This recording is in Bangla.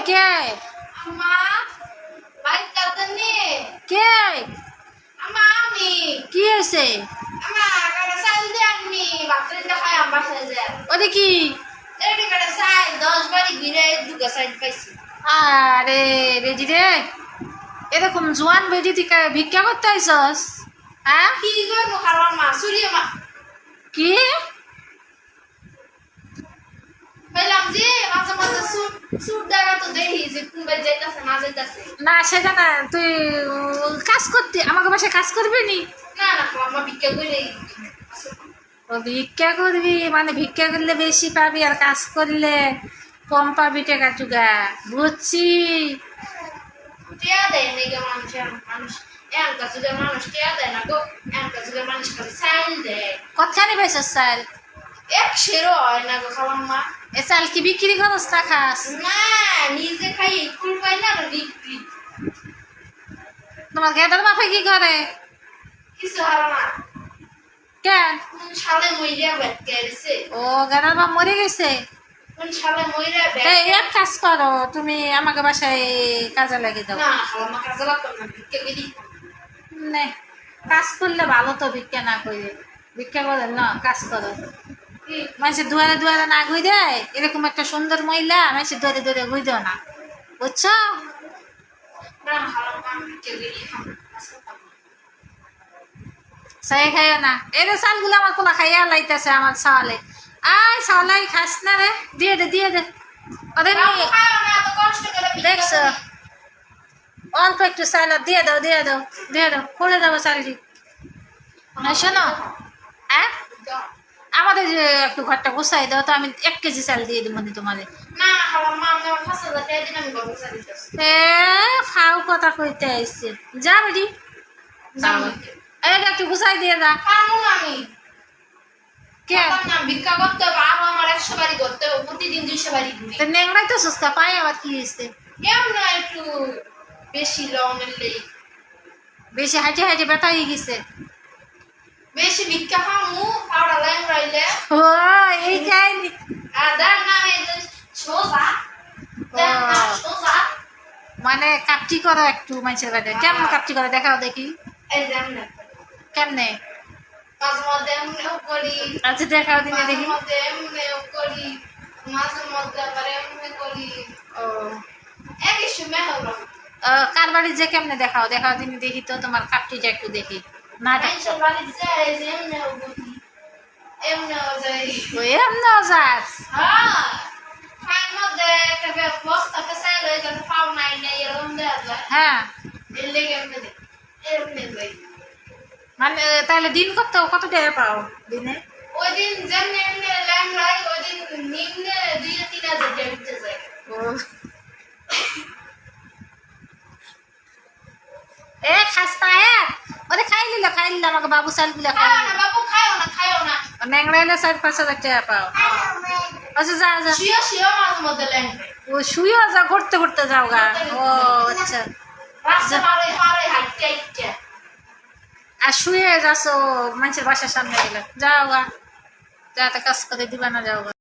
কে আম্মা বাইক কাটনি কে আম্মা আমি কি হয়েছে? আম্মা কাটা সাইল দে আমি বাপরে দেখাই আম্মা সাইজে ওরে কি? এডি কাটা সাইল 10 বাড়ি ঘুরে দুগা সাইল পাইছি। আরে বেজি রে, এরকম জোয়ান বেজি তুই ভিক্ষা করতে আইসস? হ্যাঁ কি করবো খালাম মা সুরিয়ে মা কি বললাম যে মাঝে মাঝে সুট সুট দেখা তো দেখি যে কোন বাই যাইতাছে না যাইতাছে। না সেটা না, তুই কাজ করতে আমাকে বাসায় কাজ করবি নি? না না আম্মা ভিক্ষা করে ও ভিক্ষা করবি মানে ভিক্ষা করলে বেশি পাবি আর কাজ করলে কম পাবি টাকা টুকা, বুঝছি। টিয়া দেয় না গো মানুষ মানুষ এমন কাছে মানুষ টিয়া দেয় না গো এমন কাছে মানুষ খালি সাইল দেয় কতখানি বেসস চাল? এক সেরো হয় না গো খালাম মা। এ চাল কি বিক্রি করস না খাস? না নিজে খাই ফুল পাই না আর বিক্রি তোমার গেদার বাপে কি করে? কিছু হারা না কেন? কোন সালে মইরা ব্যাট গেছে ও গেদার বাপ মরে গেছে? কোন সালে মইরা ব্যাট তাই এক কাজ করো, তুমি আমাকে বাসায় কাজে লাগিয়ে দাও। না খালাম মা কাজে লাগতো না ভিক্ষা করি নে, কাজ করলে ভালো তো, ভিক্ষা না করে। ভিক্ষা করে না, কাজ করো। মানুষের দুয়ারে দুয়ারে না ঘুই দেয়, এরকম একটা সুন্দর মহিলা মানুষের দুয়ারে দুয়ারে ঘুই দেও না, বুঝছো? না খালাম মা ভিক্ষা করি সাই খাইও না, এই রে চালগুলো আমার কোলা খাইয়া লাইতেছে আমার চাওয়ালে। আয় চাওয়ালাই খাস না রে, দিয়ে দে দিয়ে দে। ওদের নিয়ে দেখছো অল্প একটু চাল দিয়ে দাও দিয়ে দাও দিয়ে দাও, করে দেবো চালটি। শোনো, হ্যাঁ আমাদের যে একটু ঘরটা গুছাই দাও তো, আমি 1 কেজি চাল দিয়ে দেবো তোমাদের। না খালাম মা আমি 5,000 টাকা দিন আমি গল্প চালিয়েছি এ ফাও কথা কইতে আইছে, যা বেটি একটু গুছাই দিয়ে যা। পারবো না আমি কে না ভিক্ষা করতে হবে আরো আমার 100 বাড়ি করতে হবে প্রতিদিন 200 বাড়ি ঘুরি তো নেংড়াই তো সস্তা পাই, আবার কি হয়েছে? কেমন একটু বেশি লং এলেই বেশি হাইটে হাইটে ব্যথা হয়ে গেছে। বেশি ভিক্ষা খামু পাউডার লাইন রাইলে ও এই কাহিনি। আর দেন না এই যে সোজা দেন না সোজা মানে কাপটি করো একটু মানুষের বাড়ি, কেমন কাপটি করে দেখাও দেখি এই যে আমরা কেমনে। মাঝে মধ্যে এমনিও করি আচ্ছা দেখাও দিনে মাঝে দেখি। মধ্যে এমনিও করি মাঝে মধ্যে আবার এমনি করি ও একই সময় হলো কার বাড়ির যে কেমনে দেখাও দেখাও দিনে দেখি তো, তোমার কাপটিটা একটু দেখি। না মানুষের বাড়ি যায় যে এমনিও বলি এমনিও যাই ওই এমনও যাস? হ্যাঁ ফাইন মধ্যে একটা বস্তা পেছাই লয়ে যাতে পাও নাই নাই এরকম দেওয়া যায় হ্যাঁ এর লেগে এমনি যাই মানে তাহলে দিন কত টাকা পাও দিনে? ওই দিন যেমনি এমনি ল্যাং লাই ওই দিন নিম্নে 2-3 হাজার টাকা দিতে যায় ও এ খাস্তা ওরে খাই নিল আমাকে বাবু চালগুলো খাও না বাবু খাও না ন্যাংড়াইলে 4-5 হাজার টাকা পাও। আচ্ছা যা যা, শিও মাঝে মধ্যে ল্যাং ও শুয়েও যা, ঘুরতে যাও গা। ও আচ্ছা, রাস্তা পারে হাঁটতে হাঁটতে আর শুয়ে যাচ্ছ মানুষের বাসার সামনে গেলে, যাও গা, যাতে কাজ করে দিবা না, যাও গা।